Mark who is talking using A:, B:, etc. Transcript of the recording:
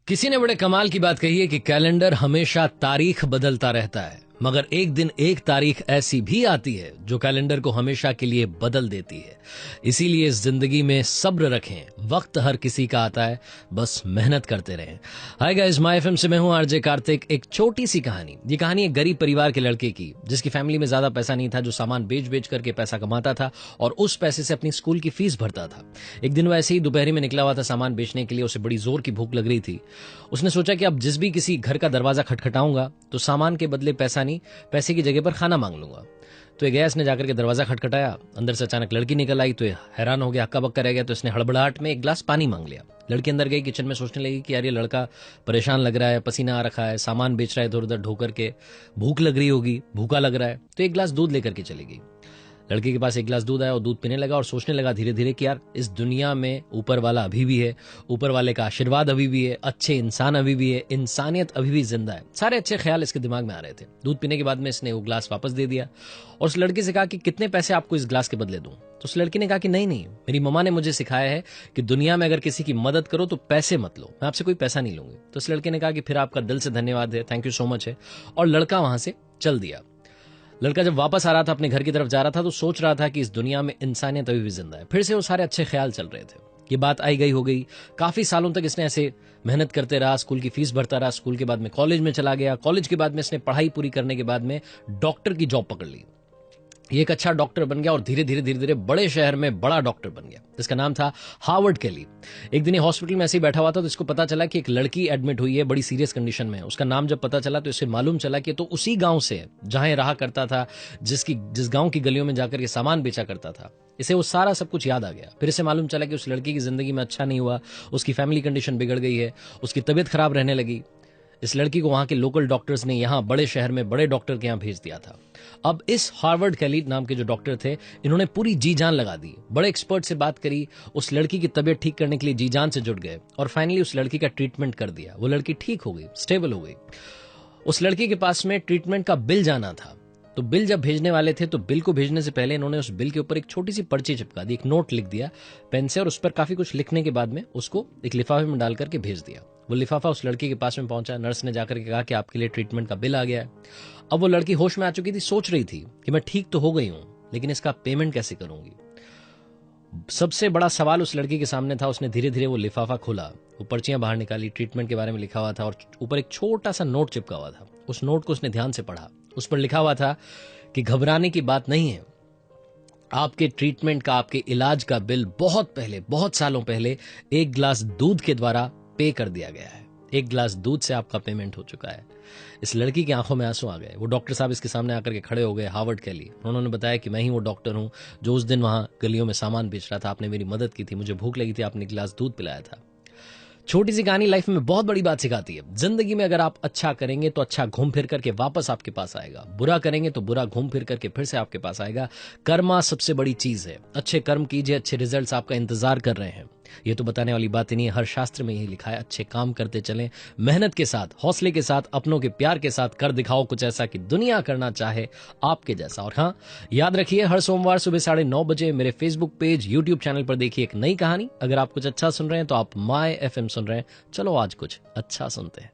A: किसी ने बड़े कमाल की बात कही है कि कैलेंडर हमेशा तारीख बदलता रहता है, मगर एक दिन एक तारीख ऐसी भी आती है जो कैलेंडर को हमेशा के लिए बदल देती है। इसीलिए इस जिंदगी में सब्र रखें, वक्त हर किसी का आता है, बस मेहनत करते रहें। हाय गाइस, माय एफएम से मैं हूं आरजे कार्तिक। एक छोटी सी कहानी। ये कहानी एक गरीब परिवार के लड़के की, जिसकी फैमिली में ज्यादा पैसा नहीं था, जो सामान बेच बेच करके पैसा कमाता था और उस पैसे से अपनी स्कूल की फीस भरता था। एक दिन वो ऐसे ही दोपहरी में निकला हुआ था सामान बेचने के लिए। उसे बड़ी जोर की भूख लग रही थी। उसने सोचा कि अब जिस भी किसी घर का दरवाजा खटखटाऊंगा तो सामान के बदले पैसा नहीं, पैसे की जगह पर खाना मांग लूंगा। तो ये गया, इसने जाकर के दरवाजा खटखटाया। अंदर से अचानक लड़की निकल आई तो ये हैरान हो गया, हक्का बक्का रह गया। तो इसने हड़बड़ाहट में एक गिलास पानी मांग लिया। लड़की अंदर गई, किचन में सोचने लगी कि यार ये लड़का परेशान लग रहा है, पसीना आ रखा है, सामान बेच रहा है इधर उधर ढोकर के, भूख लग रही होगी, भूखा लग रहा है। तो एक गिलास दूध लेकर के चली गई। लड़के के पास एक गिलास दूध आया और दूध पीने लगा और सोचने लगा धीरे धीरे कि यार इस दुनिया में ऊपर वाला अभी भी है, ऊपर वाले का आशीर्वाद अभी भी है, अच्छे इंसान अभी भी है, इंसानियत अभी भी जिंदा है। सारे अच्छे ख्याल इसके दिमाग में आ रहे थे। दूध पीने के बाद में इसने वो गिलास वापस दे दिया और उस लड़के से कहा कि कितने पैसे आपको इस गिलास के बदले दूं। तो उस लड़की ने कहा कि नहीं नहीं, मेरी मम्मा ने मुझे सिखाया है कि दुनिया में अगर किसी की मदद करो तो पैसे मत लो, मैं आपसे कोई पैसा नहीं लूंगी। तो उस लड़के ने कहा कि फिर आपका दिल से धन्यवाद है, थैंक यू सो मच है, और लड़का वहां से चल दिया। लड़का जब वापस आ रहा था, अपने घर की तरफ जा रहा था, तो सोच रहा था कि इस दुनिया में इंसानियत अभी भी जिंदा है। फिर से वो सारे अच्छे ख्याल चल रहे थे। ये बात आई गई हो गई। काफी सालों तक इसने ऐसे मेहनत करते रहा, स्कूल की फीस भरता रहा। स्कूल के बाद में कॉलेज में चला गया। कॉलेज के बाद में इसने पढ़ाई पूरी करने के बाद में डॉक्टर की जॉब पकड़ ली। ये एक अच्छा डॉक्टर बन गया और धीरे धीरे बड़े शहर में बड़ा डॉक्टर बन गया, जिसका नाम था हार्वर्ड केली। एक दिन ये हॉस्पिटल में ऐसे ही बैठा हुआ था तो इसको पता चला कि एक लड़की एडमिट हुई है, बड़ी सीरियस कंडीशन में है। उसका नाम जब पता चला तो इसे मालूम चला कि तो उसी गांव से है जहां ये रहा करता था, जिस गांव की गलियों में जाकर के सामान बेचा करता था। इसे वो सारा सब कुछ याद आ गया। फिर इसे मालूम चला कि उस लड़की की जिंदगी में अच्छा नहीं हुआ, उसकी फैमिली कंडीशन बिगड़ गई है, उसकी तबीयत खराब रहने लगी। इस लड़की को वहां के लोकल डॉक्टर्स ने यहां बड़े शहर में बड़े डॉक्टर के यहां भेज दिया था। अब इस हार्वर्ड केली नाम के जो डॉक्टर थे, इन्होंने पूरी जी जान लगा दी, बड़े एक्सपर्ट से बात करी, उस लड़की की तबीयत ठीक करने के लिए जी जान से जुट गए और फाइनली उस लड़की का ट्रीटमेंट कर दिया। वो लड़की ठीक हो गई, स्टेबल हो गई। उस लड़की के पास में ट्रीटमेंट का बिल जाना था। तो बिल जब भेजने वाले थे तो बिल को भेजने से पहले इन्होंने उस बिल के ऊपर एक छोटी सी पर्ची चिपका दी, एक नोट लिख दिया पेन से, और उस पर काफी कुछ लिखने के बाद में उसको एक लिफाफे में डाल करके भेज दिया। वो लिफाफा उस लड़की के पास में पहुंचा। नर्स ने जाकर के कहा कि आपके लिए ट्रीटमेंट का बिल आ गया है। अब वो लड़की होश में आ चुकी थी, सोच रही थी कि मैं ठीक तो हो गई हूं, लेकिन इसका पेमेंट कैसे करूंगी। सबसे बड़ा सवाल उस लड़की के सामने था। उसने धीरे धीरे वो लिफाफा खोला, वो पर्चियां बाहर निकाली, ट्रीटमेंट के बारे में लिखा हुआ था और ऊपर एक छोटा सा नोट चिपका हुआ था। उस नोट को उसने ध्यान से पढ़ा। उस पर लिखा हुआ था कि घबराने की बात नहीं है, आपके ट्रीटमेंट का, आपके इलाज का बिल बहुत पहले, बहुत सालों पहले एक गिलास दूध के द्वारा पे कर दिया गया है। एक गिलास दूध से आपका पेमेंट हो चुका है। इस लड़की की आंखों में आंसू आ गए। वो डॉक्टर साहब इसके सामने आकर के खड़े हो गए, हार्वर्ड केली। उन्होंने बताया कि मैं ही वो डॉक्टर हूं जो उस दिन वहां गलियों में सामान बेच रहा था। आपने मेरी मदद की थी, मुझे भूख लगी थी, आपने गिलास दूध पिलाया था। छोटी सी कहानी लाइफ में बहुत बड़ी बात सिखाती है। जिंदगी में अगर आप अच्छा करेंगे तो अच्छा घूम फिर करके वापस आपके पास आएगा, बुरा करेंगे तो बुरा घूम फिर करके फिर से आपके पास आएगा। कर्मा सबसे बड़ी चीज है। अच्छे कर्म कीजिए, अच्छे रिजल्ट्स आपका इंतजार कर रहे हैं। ये तो बताने वाली बात ही नहीं है, हर शास्त्र में यही लिखा है। अच्छे काम करते चलें, मेहनत के साथ, हौसले के साथ, अपनों के प्यार के साथ कर दिखाओ कुछ ऐसा कि दुनिया करना चाहे आपके जैसा। और हाँ, याद रखिए, हर सोमवार सुबह 9:30 बजे मेरे फेसबुक पेज, यूट्यूब चैनल पर देखिए एक नई कहानी। अगर आप कुछ अच्छा सुन रहे हैं तो आप माय एफएम सुन रहे हैं। चलो आज कुछ अच्छा सुनते हैं।